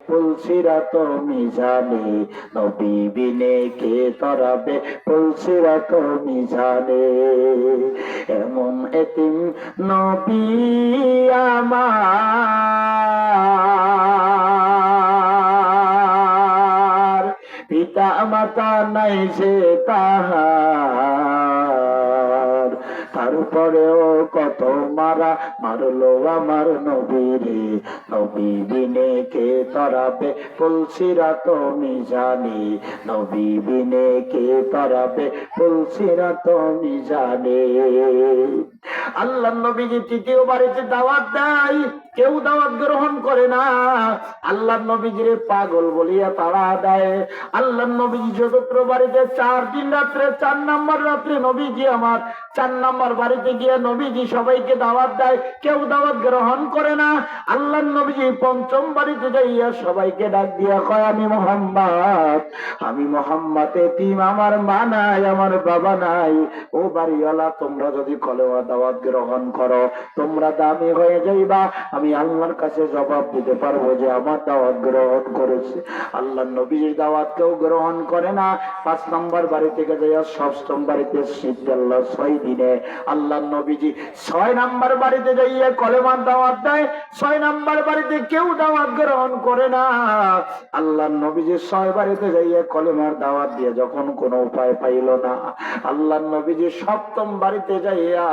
পুলসিরাত মিজানে, নবী বিনে কে তরাবে পুলসিরাত মিজানে। এমন এতিম নবী আমার, পিতা মাতা নাই যে তাহার, তারপরেও কত মারা মারলো আমার নবীরে। নবী বিনে কে তরাবে পুলসিরাত মিজানে, নবী বিনে কে তরাবে পুলসিরাত মিজানে। আল্লাহ নবীজি তৃতীয় বাড়িতে দাওয়াত দেয়, কেউ দাওয়াত গ্রহণ করে না। আল্লাহ নবীজির পাগল বলিয়া তারা দেয়। আল্লাহ নবীজি চতুর্থ বাড়িতে 4 দিন রাত্রে 4 নম্বর রাত্রে নবীজি আমার 4 নম্বর বাড়িতে গিয়ে নবীজি সবাইকে দাওয়াত দেয়, কেউ দাওয়াত গ্রহণ করে না। আল্লাহ নবীজি পঞ্চম বাড়িতে যাইয়া সবাইকে ডাক দিয়া কয়, আমি মোহাম্মদ এতিম, আমার মা নাই, আমার বাবা নাই। ও বাড়িওয়ালা, তোমরা যদি কলেমা দাওয়াত গ্রহণ করো তোমরা দামি হয়ে যাইবা। আমি আল্লাহর কাছে জবাব দিতে পারবো যে আমার দাওয়াত গ্রহণ করেছে। আল্লাহ নবীর দাওয়াত কেউ গ্রহণ করে না। 5 নম্বর বাড়ি থেকে যাইয়া 6ম বাড়িতে সিদ্ধাল্লাহ 6 দিনে আল্লাহ নবীজি 6 নম্বর বাড়িতে যাইয়া কলেমার দাওয়াত দেয়। 6 নম্বর বাড়িতে কেউ দাওয়াত গ্রহণ করে না। আল্লাহ নবীজি 6 বাড়িতে যাইয়া কলেমার দাওয়াত দিয়ে যখন কোনো উপায় পাইল না, আল্লাহ নবীজি 7ম বাড়িতে যাইয়া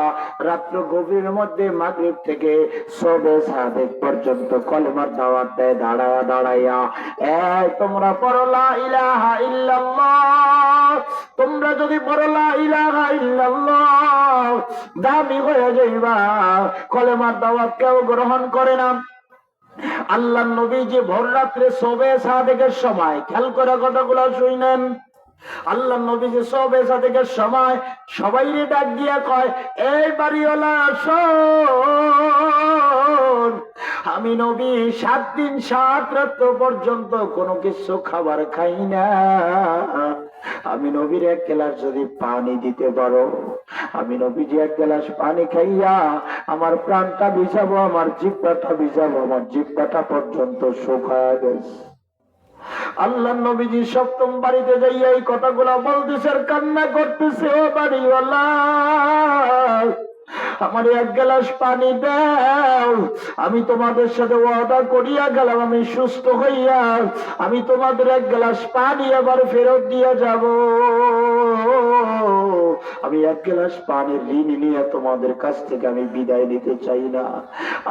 রাত্র গভীর মধ্যে মাগরিব থেকে সবে সাদেক পর্যন্ত কলেমার দাওয়াত দেয় দাঁড়ায়া দাঁড়াইয়া। এই তোমরা পড়ো লা ইলাহা ইল্লাল্লাহ, তোমরা যদি পড়ো লা ইলাহা ইল্লাল্লাহ দামি হয়ে যাইবা। কলেমার দাওয়াত কেউ গ্রহণ করে না। আল্লাহ নবীজি ভোর রাত্রে সবে সাদেকের সময়, খেয়াল করে কথাগুলো শুনেন, আল্লাহ নবীজি সবে সাদেকের সময় সবাইরে ডাক দিয়া কয়, এই বাড়িওয়ালা শোন, আমি নবী 7 দিন 7 রাত পর্যন্ত কোনো কিছু খাবার খাই না। আমি নবীর 1 গ্লাস যদি পানি দিতে পারো, আমি নবীজি 1 গ্লাস পানি খাইয়া আমার প্রাণটা ভিজাবো, আমার জিহ্বাটা ভিজাবো, আমার জিহ্বাটা পর্যন্ত শুকায় গেছে। আল্লাহ নবীজি 7ম বাড়িতে যাইয়া এই কথাগুলা বলতেছে আর কান্না করতেছে, ও বাড়িওয়ালা, আমার 1 গ্লাস পানি দাও। আমি তোমাদের সাথে ওয়াদা করিয়া গেলাম, আমি সুস্থ হইয়া আমি তোমাদের 1 গ্লাস পানি আবার ফেরত দিয়া যাব। আমি 1 গ্লাস পানির ঋণ নিয়ে তোমাদের কাছ থেকে আমি বিদায় নিতে চাই না।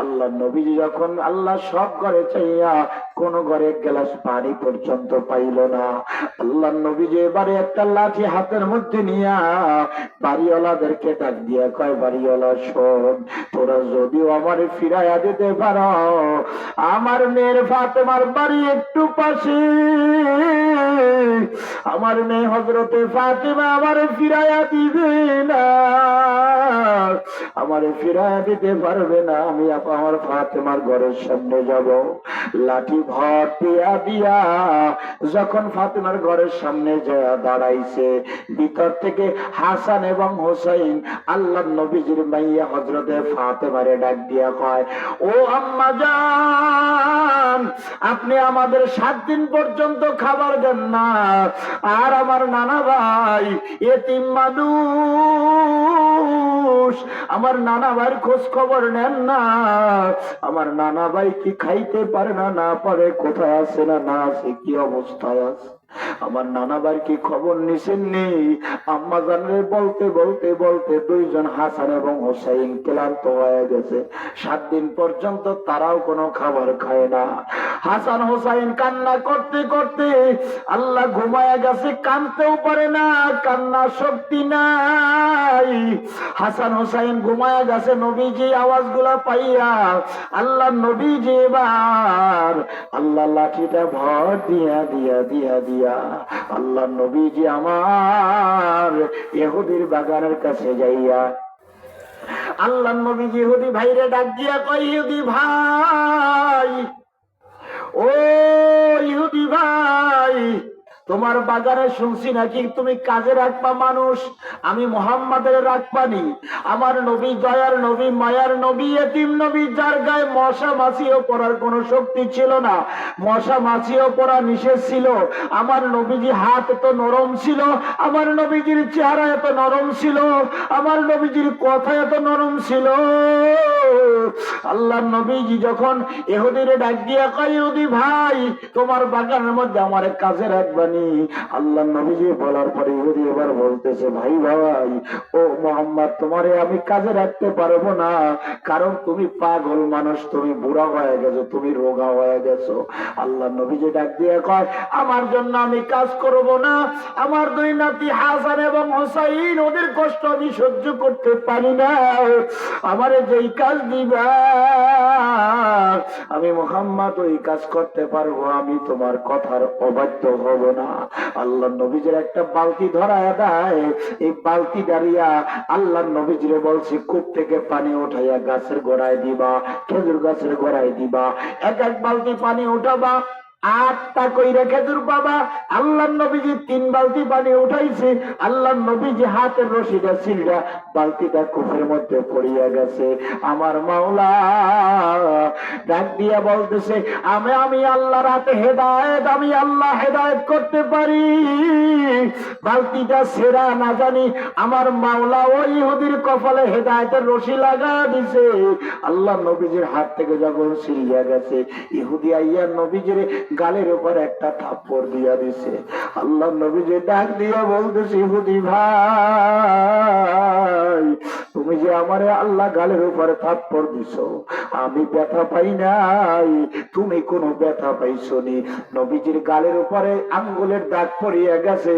আল্লাহ নবীজি যখন আল্লাহ সব ঘরে চাইয়া কোন ঘরে 1 গ্লাস পানি পর্যন্ত পাইল না, আল্লাহ নবীজি এবারে একটা লাঠি হাতের মধ্যে নিয়া বাড়িওয়ালাদেরকে ডাক দিয়া কয়, বাড়িওয়ালা শোন, তোরা যদিও আমার ফিরাইয়া দিতে পারো, আমার মেয়ের ফাতেমার বাড়ি একটু পাশে, আমার মেয়ে হযরতে ফাতেমা আমার ফিরাইয়া দিবে না, আমার ফিরাইয়া দিতে পারবে না। আমি আমার ফাতেমার ঘরের সামনে যাব, লাঠি ভর দিয়া দিয়া যখন ফাতেমার ঘরের সামনে যায় দাঁড়াইছে, ভিতর থেকে হাসান এবং হোসেন আল্লাহ নবীজির মাইয়া হযরতে ফাতেমারে ডাক দিয়া কয়, ও আম্মা জান, আপনি আমাদের 7 দিন পর্যন্ত খাবার দেন না, আর আমার নানা ভাই এতিম মানুষ, আমার নানা ভাইয়ের খোঁজ খবর নেন না। আমার নানা ভাই কি খাইতে পারে না, না পারে, কোথায় আছে না না আছে, কি অবস্থায় আছে, আমার নানা ভাইয়ের কি খবর নিছেন নেই? আম্মা জানরে বলতে বলতে বলতে 2 জন হাসান এবং হোসেন ক্লান্ত হয়ে গেছে। 7 দিন পর্যন্ত তারাও কোনো খাবার খায় না। হাসান হোসেন কান্না করতে করতে আল্লাহ ঘুমায়া গেছে, কানতেও পারে না, কান্না শক্তি নাই। হাসান হোসেন ঘুমায়া গেছে। নবীজি আওয়াজগুলা পাইয়া আল্লাহ নবীজি এবার আল্লাহ লাঠিটা ভর দিয়া দিয়া দিয়া দিয়া আল্লাহ নবীজি আমার ইহুদির বাগানের কাছে যাইয়া আল্লাহ নবীজি ইহুদি ভাইরে ডাক দিয়া কয়, ইহুদি ভাই, ও ইহুদি ভাই, তোমার বাগানে শুনছি নাকি তুমি কাজে রাখবা মানুষ, আমি মুহাম্মাদের রাখবানি। আমার নবী, দয়ার নবী, মায়ার নবী, এতিম নবী, যার গায়ে মশা মাছিও পড়ার কোনো শক্তি ছিল না, মশা মাছিও পড়া নিষেধ ছিল। আমার নবীজি হাত এত নরম ছিল, আমার নবীজির চেহারা এত নরম ছিল, আমার নবীজির কথা এত নরম ছিল। আল্লাহ নবীজি যখন ইহুদিরে ডাক দিয়া কয়, ইহুদি ভাই তোমার বাগানের মধ্যে আমার কাজে রাখবানি। আল্লাহ নবীজি বলার পরে ইহুদি এবার বলতেছে, ভাই ভাই ও মোহাম্মদ, তোমারে আমি কাজে রাখতে পারবো না, কারণ তুমি পাগল মানুষ, তুমি বুড়া হয়ে গেছো, তুমি রোগা হয়ে গেছো। আল্লাহ নবীজি ডাক দিয়ে কয়, আমার জন্য আমি কাজ করব না, আমার দুই নাতি হাসান এবং হুসাইন, ওদের কষ্ট আমি সহ্য করতে পারি না, আমারে যেই কাজ দিবা আমি মুহাম্মদ ওই কাজ করতে পারবো, আমি তোমার কথার অবাধ্য হব না। আল্লাহ নবীজির একটা বালতি ধরায় দেয়, এই বালতি দাঁড়িয়া আল্লাহ নবীজিরে বলছে, কূপ থেকে পানি উঠাইয়া গাছের গোড়ায় দিবা, খেজুর গাছের গোড়ায় দিবা, এক এক বালতি পানি উঠাবা, 8টা কইরা খেজুর পাবা। আল্লাহ নবীজি 3 বালতি পানি উঠাইছে, আল্লাহ নবীজি হাতের রশিটা ছিঁড়া বালতিটা কূপের মধ্যে পড়িয়া গেছে। আমার মাওলা ডাক দিয়া বলতেছে, আমি আল্লাহ রাতে হেদায়েত, আমি আল্লাহ হেদায়েত করতে পারি। বালতিটা ছেঁড়া না জানি আমার মাওলা ওই ইহুদির কপালে হেদায়েতের রশি লাগা দিছে। আল্লাহ নবীজির হাত থেকে যখন ছিঁড়িয়া গেছে, ইহুদি আইয়া নবীজির গালের উপর একটা থাপ্পড় দিয়া দিছে। আল্লাহ নবীজি ডাক দিয়া বলতেছে, ইহুদি ভাই তুমি যে আমারে আল্লাহ গালের উপরে থাপ্পড় দিছো, আমি ব্যথা পাই নাই, তুমি কোনো ব্যথা পাইছো নি। নবীজির গালের উপরে আঙ্গুলের দাগ পড়িয়া গেছে।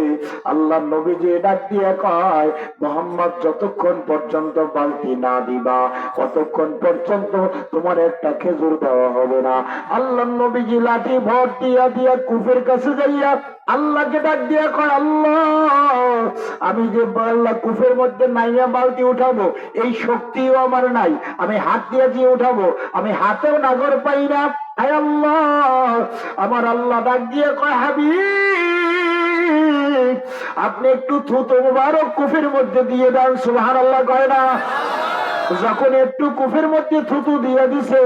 আল্লাহ নবীজি ডাক দিয়া কয়, মুহাম্মদ যতক্ষণ পর্যন্ত বালতি না দিবা ততক্ষণ পর্যন্ত তোমার একটা খেজুর দেওয়া হবে না। আল্লাহ নবীজি লাঠি ভর দিয়া দিয়া কূপের কাছে যাইয়া আল্লাহকে ডাক দিয়া কয়, আল্লাহ আমি যে আল্লাহ কূপের মধ্যে নাইয়া বালতি উঠাবো এই শক্তিও আমার নাই, আমি হাত দিয়ে যে উঠাবো আমি হাতেও নাগর পাই না। আয় আল্লাহ, আমার আল্লাহ ডাক দিয়ে কয়, হাবিব আপনি একটু থুতু মুবারক কূপের মধ্যে দিয়ে দেন। সুবহানাল্লাহ কয় না? যখন একটু কূপের মধ্যে থুতু দিয়ে দিছে,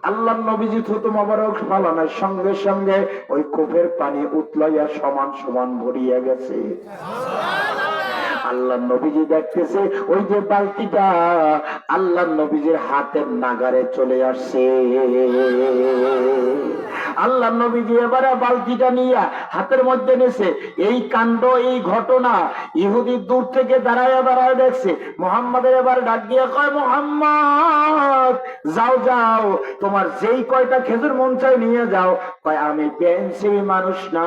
আল্লাহ নবীজি থুতু মোবারক ফালানোর সঙ্গে সঙ্গে ওই কূপের পানি উতলাইয়া সমান সমান ভরিয়া গেছে। আল্লাহ নবীজি দেখতেছে ওই যে বালতিটা আল্লাহ নবীজির হাতের নাগারে চলে আসছে। আল্লাহ নবীজি এবারে বালতিটা নিয়ে হাতের মধ্যে নেছে। এই কাণ্ড, এই ঘটনা ইহুদি দূর থেকে দাঁড়ায় দাঁড়ায় দেখছে। মুহাম্মাদের এবার ডাক দিয়ে কয়, মুহাম্মদ যাও যাও, তোমার যেই কয়টা খেজুর মন চাই নিয়ে যাও। কয়, আমি বেইনসাফি মানুষ না,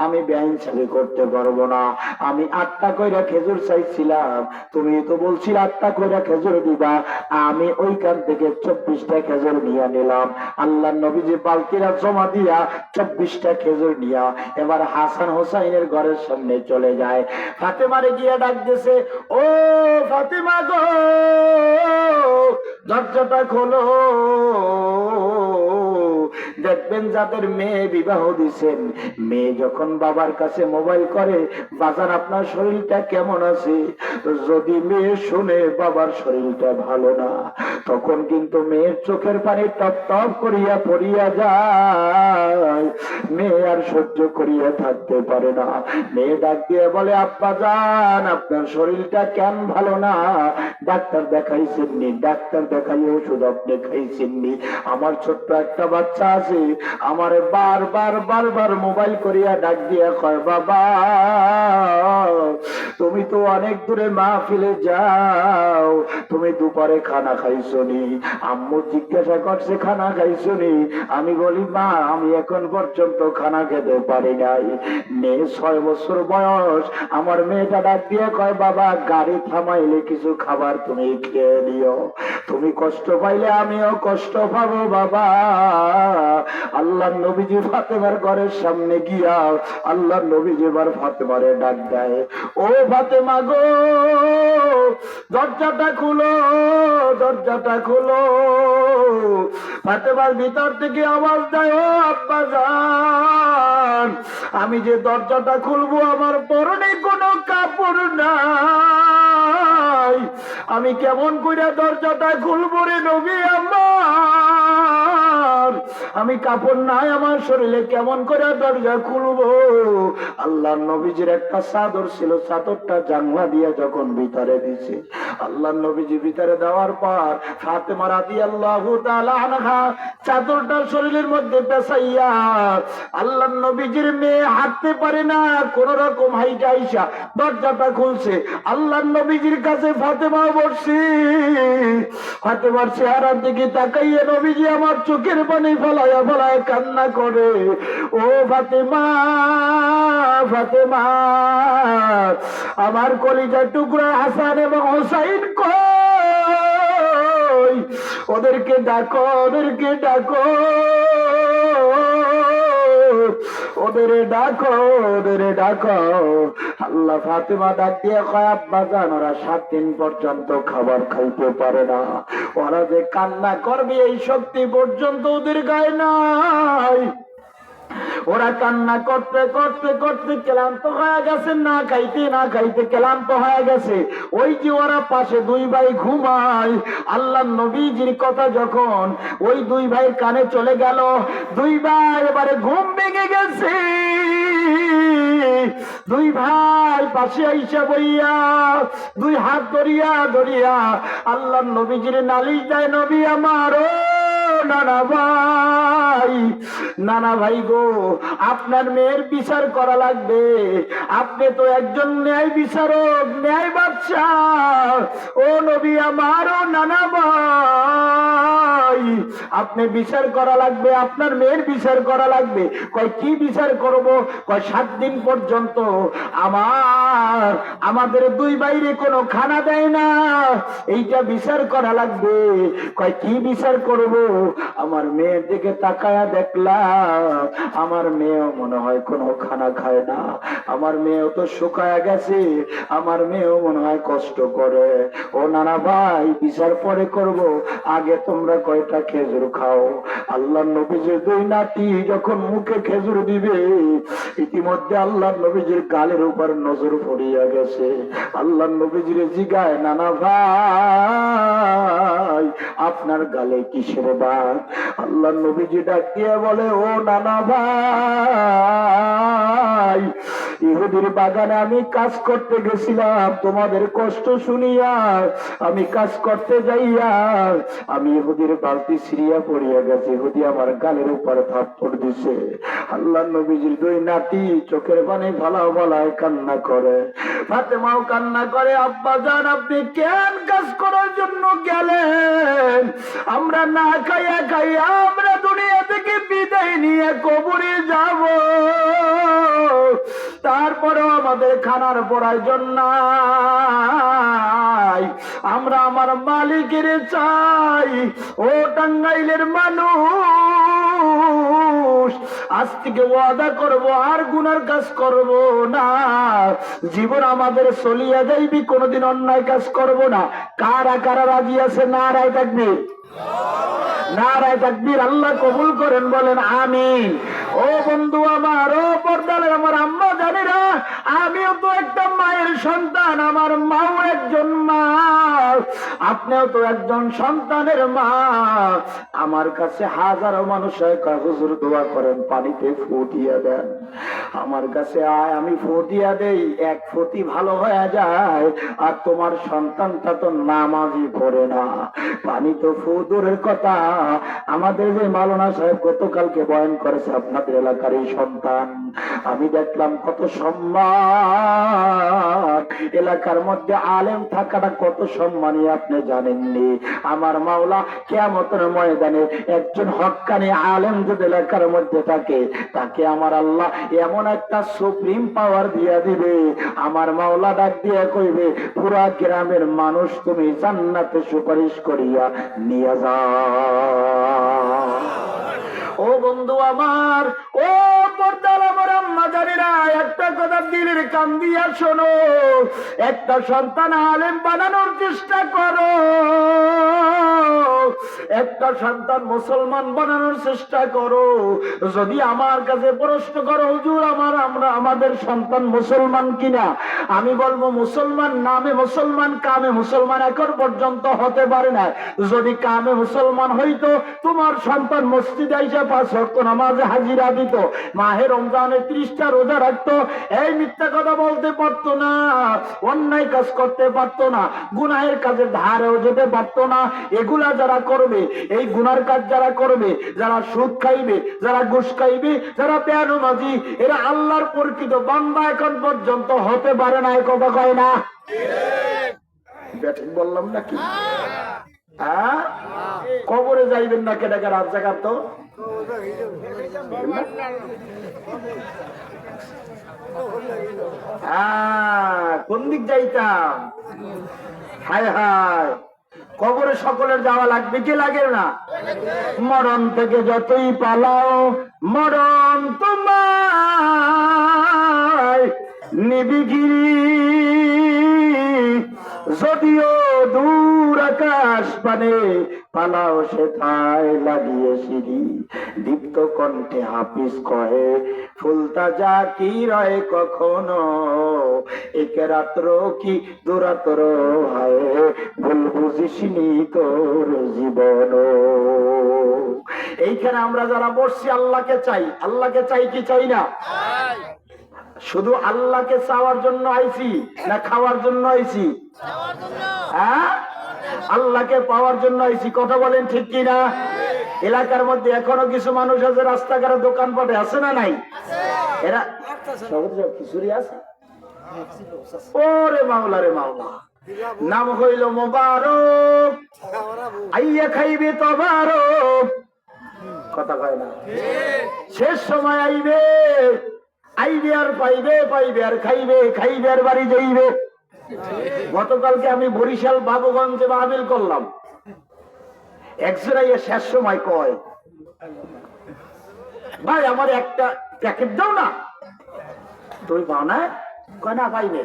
আমি বেইনসাফি করতে পারবো না, আমি 8টা কইরা খেজুর চাইছিলাম, তুমি তো বলছিলে 8টা কইরা খেজুর দিবা, আমি ওইখান থেকে 24টা খেজুর নিয়ে নিলাম। আল্লাহ নবীজি বালতিরা জমা দিয়া 24টা খেজুর নিয়া এবার হাসান হোসাইনের ঘরের সামনে চলে যায়। ফাতেমারে গিয়ে ডাক দিছে, ও ফাতেমা গো, দরজাটা খোলো। দেখবেন যাদের মেয়ে বিবাহ দিচ্ছেন, মেয়ে যখন বাবার কাছে মোবাইল করে, বাজার আপনার শরীরটা কেমন আছে, যদি মেয়ে শুনে বাবার শরীরটা ভালো না, তখন কিন্তু মেয়ের চোখের পানি টপ টপ করিয়া পড়িয়া যায়, মেয়ে আর সহ্য করিয়া থাকতে পারে না। মেয়ে ডাক দিয়ে বলে, আব্বা জান আপনার শরীরটা কেন ভালো না, ডাক্তার দেখাইছেননি? ডাক্তার দেখাই ওষুধ আপনি খাইছেননি? আমার ছোট্ট একটা বাচ্চা আছে, আমারে বারবার বারবার মোবাইল করিয়া ডাক দিয়া কয়, বাবা তুমি তো অনেক দূরে মাহফিলে যাও, তুমি দুপুরে খানা খাইছো নি? আম্মু জিজ্ঞাসা করছে খানা খাইছো নি? আমি বলি, মা আমি এখন পর্যন্ত খানা খেতে পারি নাই। মেয়ে 6 বছর বয়স, আমার মেয়েটা ডাক দিয়ে কয়, বাবা গাড়ি থামাইলে কিছু খাবার তুমি খেয়ে নিও, তুমি কষ্ট পাইলে আমিও কষ্ট পাবো বাবা। আল্লাহ নবীজি ফাতেমার ঘরের সামনে গিয়া আল্লাহ নবীজি এবার ফাতেমারে ডাক দেয়, ও ফাতেমা গো, দরজাটা খুলো, দরজাটা খুলো। ফাতেমার ভিতর থেকে আওয়াজ দেয়, ও আব্বা জান আমি যে দরজাটা খুলবো আমার পরনে কোনো কাপড় নাই, আমি কেমন করে দরজাটা খুলবো রে নবী আমার, আমি কাপড় নাই আমার শরীরে, কেমন করে দরজা খুলবো? আল্লাহ নবীজির একটা চাদর ছিল, চাদরটা জানলা দিয়ে যখন ভিতরে দিছে, আল্লাহ নবীজি ভিতরে দেওয়ার পর ফাতেমা রাদিয়াল্লাহু তাআলা আনহা চাদরটা শরীরের মধ্যে পেঁচাইয়া, আল্লাহ নবীজির মেয়ে হাঁটতে পারে না, কোন রকম হাইটা আইসা দরজাটা খুলছে। আল্লাহ নবীজির কাছে ফাতেমা বসছে, ফাতেমার চেহারার দিকে তাকাইয়ে নবীজি আমার চোখের পানি ফলায়া ফলায় কান্না করে, ও ফাতেমা, ফাতেমা, আমার কলিজার টুকরা হাসান এবং হোসাইন কই? ওদেরকে ডাকো, ওদেরকে ডাকো, ওদের ডাকো, ওদের ডাকো। আল্লাহ ফাতেমা ডাক দিয়ে কয়, আব্বা জান ওরা 7 দিন পর্যন্ত খাবার খাইতে পারে না, ওরা যে কান্না করবে এই শক্তি পর্যন্ত ওদের গায়ে নাই। ওরা কান্না করতে করতে করতে ক্লান্ত হয়ে গেছে, না খাইতে না খাইতে ক্লান্ত হয়ে গেছে। ওই যে ওরা পাশে 2 ভাই ঘুমায়, আল্লাহ নবীজির কথা যখন ওই 2 ভাইয়ের কানে চলে গেল, 2 ভাই এবারে ঘুম ভেঙে গেছে। 2 ভাই পাশে আইসা বইয়া 2 হাত ধরিয়া ধরিয়া আল্লাহ নবীজির নালিশ দেয়, নবী আমার, ও নানা ভাই, নানা ভাই গো, আপনার মেয়ের বিচার করা লাগবে, আপনি তো একজন ন্যায় বিচারক, ন্যায় বাদশাহ, ও নবী আমার, ও নানা ভাই, আপনি বিচার করা লাগবে, আপনার মেয়ের বিচার করা লাগবে। কয় কি বিচার করব? কয় 7 দিন পর্যন্ত আমাদের 2 বাইরে কোনো খানা দেয় না, এইটা বিচার করা লাগবে। কয় কি বিচার করব? আমার মেয়ের দিকে তাকায়া দেখলাম আমার মেয়েও মনে হয় কোনো খানা খায় না, আমার মেয়েও তো শুকায়া গেছে, আমার মেয়েও মনে হয় কষ্ট করে। ও নানা ভাই, বিচার পরে করব, আগে তোমরা কয়টা খেজুর খাও। আল্লাহ নবীজির 2 নাতি যখন মুখে খেজুর দিবে, ইতিমধ্যে আল্লাহ নবীজির গালের উপর নজর পড়িয়া গেছে। আল্লাহ নবীজির জিগায়, নানা ভাই আপনার গালে কিসের দাগ? আল্লাহ নবীজি ডাক দিয়ে বলে, ও নানা ভাই, ইহুদির বাগানে আমি কাজ করতে গেছিলাম, তোমাদের কষ্ট শুনিয়া আমি কাজ করতে যাইয়া আমি ইহুদির বালতি ছিঁড়িয়া পড়িয়া গেছে, ইহুদি আমার গালের উপর থাপ্পড় দিছে। আল্লাহ নবীজির 2 নাতি চোখের পানি ফালাও ফালায় কান্না করে, ফাতেমাও কান্না করে, আব্বা জান আপনি কেন কাজ করার জন্য গেলেন? আমরা না খাইয়া খাইয়া আমরা দুনিয়া থেকে বিদায় নিয়ে কবরে যাব, তারপরেও আমাদের খানার প্রয়োজন নাই, আমরা আমার মালিকের চাই। ও টাঙ্গাইলের মানুষ, আজ থেকে ওয়াদা করব আর গুনার কাজ করব না, জীবন আমাদের চলিয়া যাইবি, কোনোদিন অন্যায় কাজ করব না। কারা কারা রাজি আছে? নারায়ে তাকবীর, নারায়ে তাকবীর। আল্লাহ কবুল করেন, বলেন আমিন। ও বন্ধু আমার, ও পর্দালের আমার আম্মা জানেরা, আমিও তো একটা মায়ের সন্তান, আমার মাও একজন মা, আপনিও তো একজন সন্তানের মা। আমার কাছে হাজারো মানুষ হুজুর দোয়া করেন, পানিতে ফুটিয়ে দেন, আমার কাছে আয়, আমি ফুটিয়া দেই, 1 ফুটি ভালো হয়ে যায়। আর তোমার সন্তানটা তো নামাজই পড়ে না, পানি তো ফুদুরের কথা। আমাদের যে মাওলানা সাহেব গতকালকে বয়ান করেছে, আপনাদের এলাকার এই সন্তান, আমি দেখলাম কত সম্মান, এলাকার মধ্যে আলেম থাকাটা কত সম্মানী আপনি জানেননি। আমার মাওলা কিয়ামতের ময়দানে একজন হক্কানি আলেম যদি এলাকার মধ্যে থাকে, তাকে আমার আল্লাহ এমন একটা সুপ্রিম পাওয়ার দিয়া দিবে, আমার মাওলা ডাক দিয়া কইবে, পুরা গ্রামের মানুষ তুমি জান্নাতে সুপারিশ করিয়া নিয়ে যাও। ও বন্ধু আমার, ও পর্দার আমার আম্মা জানেরা, একটা কথা দিলের কান দিয়া শোনো, একটা সন্তান আলেম বানানোর চেষ্টা করো। একটা সন্তান মুসলমান বানানোর চেষ্টা করো। যদি আমার কাছে প্রশ্ন করো হুজুর আমাদের সন্তান মুসলমান কিনা, আমি বলবো মুসলমান নামে মুসলমান, কামে মুসলমান এখন পর্যন্ত হতে পারে না। যদি কামে মুসলমান হইতো তোমার সন্তান মসজিদে এসে 5 ওয়াক্ত নামাজে হাজিরা দিত, মাহে রমজানে 30টা রোজা রাখতো, এই মিথ্যা কথা বলতে পারতো না, অন্যায় কাজ করতে পারতো না, গুনাহের কাজে ধারেও যেতে পারতো না। এগুলা যারা করবে, এই গুনার কাজ যারা করবে, যারা সুদ খাইবে, যারা ঘুষ খাইবে, যারা বেয়ানামাজি, এরা আল্লাহর প্রকৃত বান্দা এখন পর্যন্ত হতে পারে না। এই কথা কয় না? ঠিক বললাম নাকি? হ্যাঁ, কবরে যাইবেন না কেটাকে রাত জায়গা তো কোন দিক যাইতাম? হায় হায়, কবরে সকলের যাওয়া লাগবে কি লাগে না? মরণ থেকে যতই পালাও মরণ তোমায় নিবিগিরি, যদিও দূর আকাশ পানে পালাও সেথায় লাগিয়ে সিঁড়ি। দীপ্ত কণ্ঠে হাফিজ কহে ফুলতা যা কি রয় কখনো, একে রাত্র কি দুরাত্র হয়, ভুল বুঝিসনি তোর জীবন। এইখানে আমরা যারা বসছি আল্লাহকে চাই, আল্লাহকে চাই কি চাই না? শুধু আল্লাহকে চাওয়ার জন্য আইছি না খাওয়ার জন্য আইছি? হ্যাঁ, আল্লাহকে পাওয়ার জন্য আইছি। কথা বলেন ঠিক কিনা? এলাকার মধ্যে এখনো কিছু মানুষ আছে রাস্তাঘাটে দোকানপাটে আছে না নাই? এরা খিচুড়ি আছে, ওরে মাওলা রে মাওলা, নাম হইল মোবারক, আইয়া খাইবে তবারক। কথা কয় না? শেষ সময় আইবে, আইবে আর পাইবে, পাইবে আর খাইবে, খাইবে আর বাড়ি যাইবে। গতকালকে আমি বরিশাল বাবুগঞ্জে মাহফিল করলাম, একজন আইয়া শেষ সময় কয় ভাই আমার একটা প্যাকেট দাও না। তুমি পাও না? কয় না পাই না।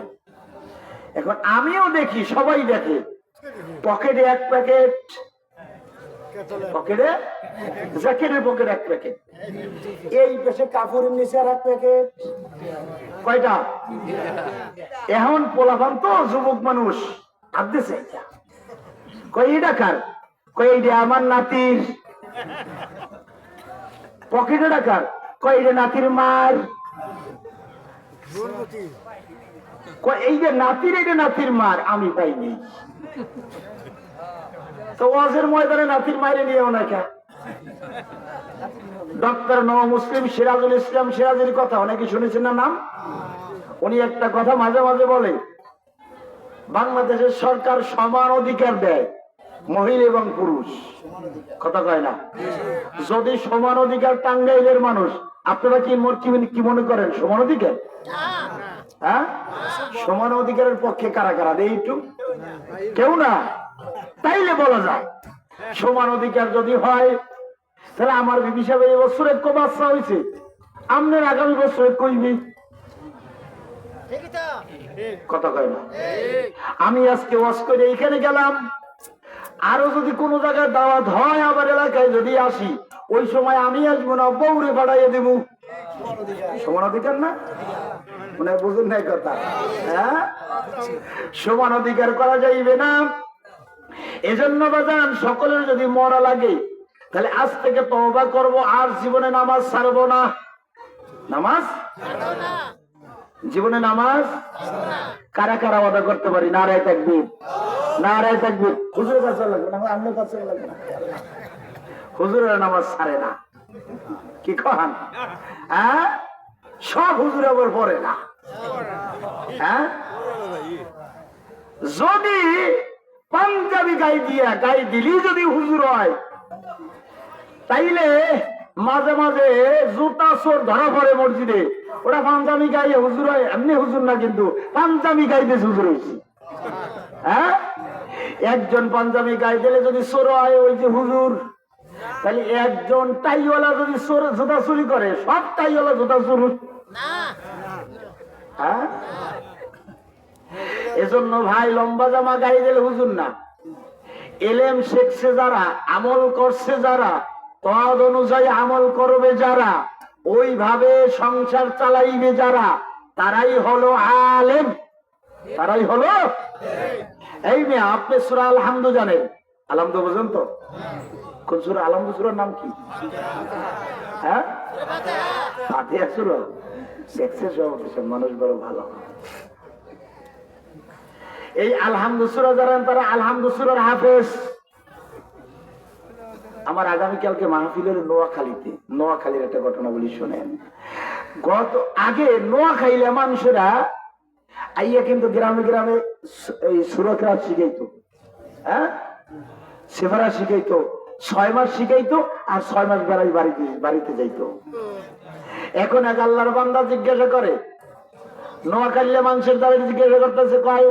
এখন আমিও দেখি, সবাই দেখে, পকেটে এক প্যাকেট, পকেটে জ্যাকেটের পকেটে এক প্যাকেট, এই পেশে কাপড়ের নিচে আর এক প্যাকেট। কয়টা? এখন পোলাপান তো যুবক মানুষ ভাবতেছে কয় এটা কার? কয় এইটা আমার নাতির। পকেটে টাকার? কয় এটা নাতির মার। কয় এই যে নাতির, এইটা নাতির মার, আমি পাইনি। তো ওয়াজের ময়দানে নাতির মায়ের নিয়েও না কে? ডক্টর নওয়া মুসলিম সিরাজুল ইসলাম সিরাজের কথা অনেকে শুনেছেন না নাম? উনি একটা কথা মাঝে মাঝে বলে, বাংলাদেশের সরকার সমান অধিকার দেয় মহিলা এবং পুরুষ। কথা কয় না? যদি সমান অধিকার টাঙ্গাইলের মানুষ, আপনারা কি মনে করেন সমান অধিকার? হ্যাঁ, সমান অধিকারের পক্ষে কারা কারা? এইটু কেউ না। তাইলে বলা যায় সমান অধিকার যদি হয়, তাহলে আমার বিবি সাহেব এই বছর এক বাচ্চা হয়েছে, আপনার আগামী বছর কইবি। কথা কয় না? আমি আজকে ওয়াজ করে এইখানে গেলাম, আরো যদি কোন জায়গায় দাওয়াত হয় আবার এলাকায় যদি আসি, ওই সময় আমি আসবো না, বউরে পাঠাইয়ে দেব। সমান অধিকার না? মনে বুঝুন নাই কথা? হ্যাঁ, সমান অধিকার করা যাইবে না। এজন্য বাজান সকলের যদি মরা লাগে তাহলে আজ থেকে তওবা করব, আর জীবনে নামাজ ছাড়বো না। নামাজ জীবনে নামাজ কারা কারা ওয়াদা করতে পারি? নারায়ে তাকবীর, নারায়ে তাকবীর। হুজুরের কাছে লাগবে না, আপনার কাছে লাগবে না। হুজুরের নামাজ ছাড়ে না, কি কহান? হ্যাঁ, সব হুজুর আবার পড়ে না। হ্যাঁ, যদি পাঞ্জাবি গাই দিলি যদি হুজুর হয়, তাইলে মাঝে মাঝে জুতা চোর ধরা পড়ে মসজিদে, ওরা পাঞ্জাবি গাইয়ে হুজুর হয়। এমনি হুজুর না, কিন্তু পাঞ্জাবি গাইতে হুজুর হয়েছে। হ্যাঁ, একজন পাঞ্জাবি গাই দিলে যদি চোর হয় ওই যে হুজুর, তাহলে একজন টাইওয়ালা যদি জুতা চুরি করে, সব টাইওয়ালা জুতা চুর। হ্যাঁ, এজন্য ভাই লম্বা জামা গাই দিলে হুজুর না, এলেম শিখছে যারা, আমল করছে যারা, তদ অনুযায়ী আমল করবে যারা, ওইভাবে সংসার চালাইবে যারা, তারাই হলো আলেম, তারাই হলো। এই মেয়ে, আপনি সূরা আলহামদু জানেন? আলহামদু বোঝেন তো? কোন সূরা? আলহামদু সূরার নাম কি? হ্যাঁ, ফাতিহা সূরা। সেক্সেস মানুষ বড় ভালো। এই আলহামদু সূরা জানেন তারা আলহামদু সূরার হাফেজ। আমার আগামীকালকে মাহফিলের নোয়াখালীর একটা ঘটনা বলি শোনেন। আগে নোয়াখালীর মানুষেরা আইয়া কিন্তু গ্রামে গ্রামে এই সুরক্ষা শিখাইতো, হ্যাঁ, সেফারা শিখাইতো, 6 মাস শিখাইতো, আর 6 মাস বেড়াই বাড়িতে যাইতো। এখন এক আল্লাহর বান্দা জিজ্ঞাসা করে, নোয়াখালীর মানুষের দ্বারা জিজ্ঞাসা করতেছে, কয়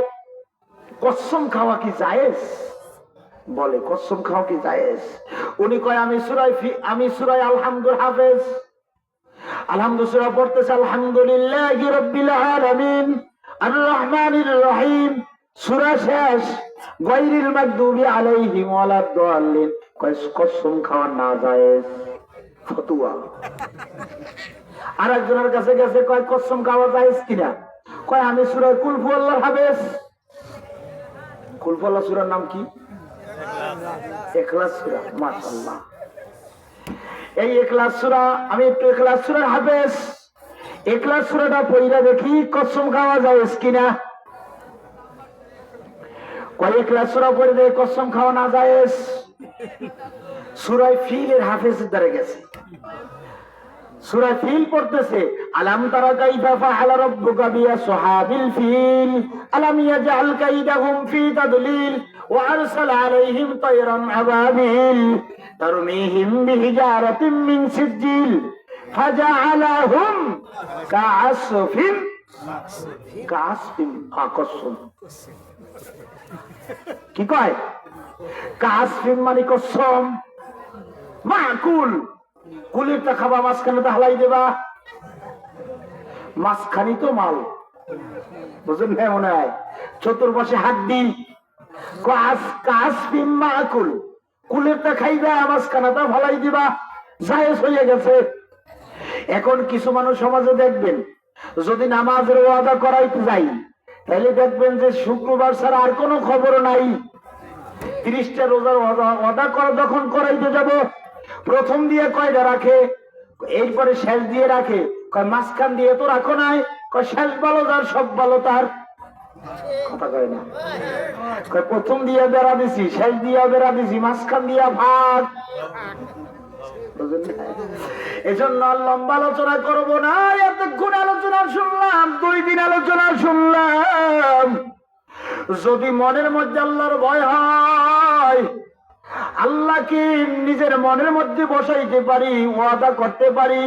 কসম খাওয়া কি জায়েজ? বলে কসম খাওয়া কি জায়েজ? উনি কয় আমি সূরা আলহামদুর হাফেজ। আলহামদু সূরা পড়তেছে, আলহামদুলিল্লাহি রাব্বিল আলামিন আর রহমানির রহিম। সূরা শেষ, গায়রিল মাগদুবি আলাইহিম ওয়ালাদ দাল্লিন। কয় কসম খাওয়া না জায়েজ, ফতোয়া। আরেকজনের কাছে গেছে, কয় কসম খাওয়া জায়েজ কিনা? কয় আমি সূরা কুল হুয়াল্লাহর হাফেজ। কুল হুয়াল্লাহ সূরার নাম কি? ইখলাস সূরা। মাশাআল্লাহ, এই ইখলাস সূরা, আমি একটু ইখলাস সূরার হাফেজ। ইখলাস সূরাটা পড়িয়া দেখি কসম খাওয়া জায়েজ কিনা। কয় ইখলাস সূরা পড়ে দেখে কসম খাওয়া না জায়েজ। সূরা ফিলের হাফেজের দ্বারা গেছে। সূরা ফিল পড়তেছে, আলাম তারা কাইফা ফাআলা রাব্বুকা বিআসহাবিল ফিল আলাম ইয়াজআল কাইদাহুম ফি তাদলিল ওয়া আরসালা আলাইহিম তায়রান আবাবিল তারমিহিম বিহিজারাতিন মিন সিজিল ফাজআলাহুম কাআসফিন আকসম। কি কয়? কাআসফিন মানে কসম, মাকুল। কুলিরটা খাবা, মাঝখানে তো হালাই দেবা, মাঝখানি তো মাল, বুঝলেন না? মনে হয় চতুর্পাশে হাড্ডি। মাকুল, কুলিরটা খাইবা, মাঝখানাটা ভালাই দিবা, জায়েজ হয়ে গেছে। এখন কিছু মানুষ সমাজে দেখবেন, যদি নামাজের ওয়াদা করাইতে যাই, তাহলে দেখবেন যে শুক্রবার ছাড়া আর কোনো খবর নাই। 30টা রোজার ওয়াদা যখন করাইতে যাব, প্রথম দিয়ে কয়টা রাখে, এরপরে শেষ দিয়ে রাখে। কয় মাঝখান দিয়ে তো রাখো নাই। কয় শেষ ভালো যার, সব ভালো তার। কথা কয় না? কয় প্রথম দিয়ে বেড়া দিছি, শেষ দিয়ে বেড়া দিছি, মাঝখান দিয়া ভাগ। এজন্য লম্বা আলোচনা করবো না, এতক্ষণ আলোচনা শুনলাম, 2 দিন আলোচনা শুনলাম। যদি মনের মধ্যে আল্লাহর ভয় হয়, আল্লাহকে নিজের মনের মধ্যে বসাইতে পারি, ওয়াদা করতে পারি,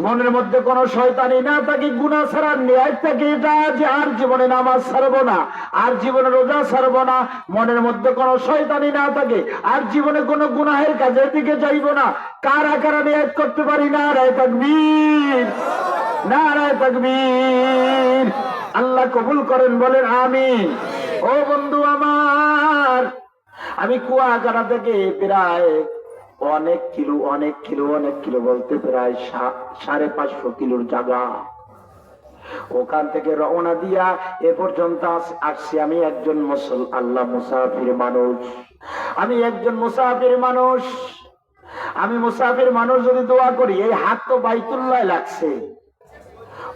মনের মধ্যে কোন শয়তানি না থাকে, গুনাহ ছাড়া নিয়ত থাকে, এটা যে আর জীবনে নামাজ ছাড়বো না, আর জীবনে রোজা ছাড়বো না, মনের মধ্যে কোন শয়তানি না থাকে, আর জীবনে কোন গুনাহের কাজের দিকে যাইবো না, কারা কারা নিয়ত করতে পারি? নারায়ে তাকবীর, নারায়ে তাকবীর। আল্লাহ কবুল করেন, বলেন আমিন। ও বন্ধু আমার, আমি কুয়াকাটা থেকে প্রায় অনেক কিলো বলতে প্রায় 550 কিলোর জায়গা, ওখান থেকে রওনা দিয়া এ পর্যন্ত আসছি। আমি একজন মুসাফির মানুষ, আমি একজন মুসাফির মানুষ। আমি মুসাফির মানুষ যদি দোয়া করি, এই হাত তো বাইতুল্লাহ লাগছে।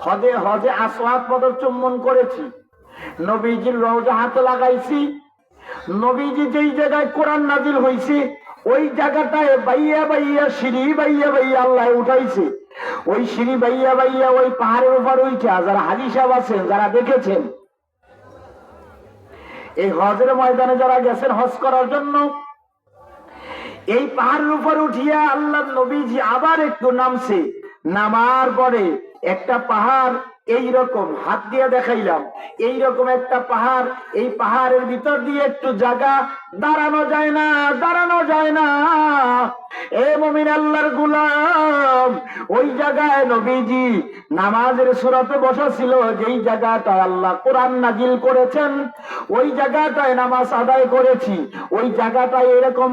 হজে আসওয়াদ পদর চুম্বন করেছি, নবীজির রওজা হাতে লাগাইছি। নবীজি যেই জায়গায় কোরআন নাজিল হয়েছে, ওই জায়গাটায় বাইয়া সিঁড়ি বাইয়া আল্লাহ উঠাইছে। ওই সিঁড়ি বাইয়া ওই পাহাড়ের উপর উঠা, যারা হাজী সাহেব আছেন, যারা দেখেছেন, এই হজের ময়দানে যারা গেছেন হজ করার জন্য, এই পাহাড়ের উপর উঠিয়া আল্লাহ নবীজি আবার একটু নামছে। নামার পরে একটা পাহাড় এইরকম হাত দিয়ে দেখাইলাম, এইরকম একটা পাহাড়, এই পাহাড়ের ভিতর দিয়ে একটু জায়গা, দাঁড়ানো যায় না, দাঁড়ানো যায় না। এ মুমিন আল্লাহর গোলাম, ওই জায়গায় নবীজি নামাজের সুরাতে বসা ছিল, যেই জায়গাটায় আল্লাহ কোরআন নাজিল করেছেন, ওই জায়গাটায় নামাজ আদায় করেছি। ওই জায়গাটায় এরকম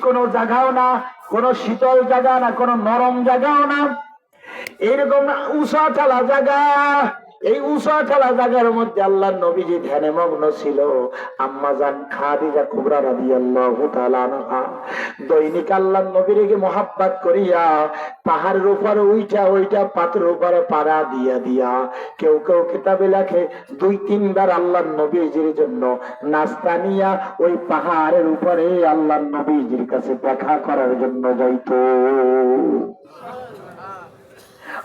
কোনো জায়গাও না, কোনো শীতল জায়গা না, কোনো নরম জায়গাও না, এরকম উষা ঠালা জায়গা। এই উষা ঠালা জায়গার মধ্যে আল্লাহর নবীজি ধ্যানে মগ্ন ছিল। আম্মা জান খাদিজা কুবরা রাদিয়াল্লাহু তাআলা আনহা দৈনিক আল্লাহর নবীকে মোহাব্বত করিয়া পাহাড়ের উপরে ওইটা পাথরের উপরে পাড়া দিয়া দিয়া, কেউ কেউ কিতাবে লেখে 2-3 বার আল্লাহর নবীজির জন্য নাস্তা নিয়া ওই পাহাড়ের উপরে আল্লাহর নবীজির কাছে দেখা করার জন্য যাইতো।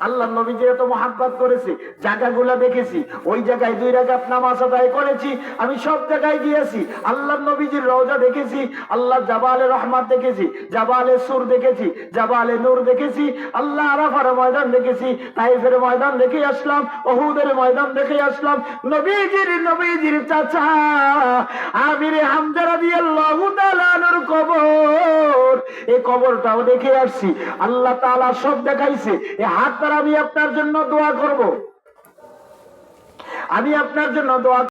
আল্লাহ নবীজি এত মহাব্বত করেছি, জায়গাগুলা দেখেছি, ওই জায়গায় 2 রাকাত নামাজ আদায় করেছি, আমি সব জায়গায় গিয়েছি। আল্লাহ নবীজির রওজা দেখেছি, আল্লাহ জাবালে রহমাত দেখেছি, জাবালে সুর দেখেছি, জাবালে নূর দেখেছি, আল্লাহ আরাফার ময়দান দেখেছি, তাইফের ময়দান দেখে আসলাম, উহুদের ময়দান দেখে আসলাম। নবীজির চাচা আমির হামজা রাদিয়াল্লাহু তাআলা আনহুর কবর, এই কবরটাও দেখে আসছি। আল্লাহ তাআলা সব দেখাইছে। এই হাত দ্বারা আমি আপনার জন্য দোয়া করব, আমি আপনার জন্য দোয়া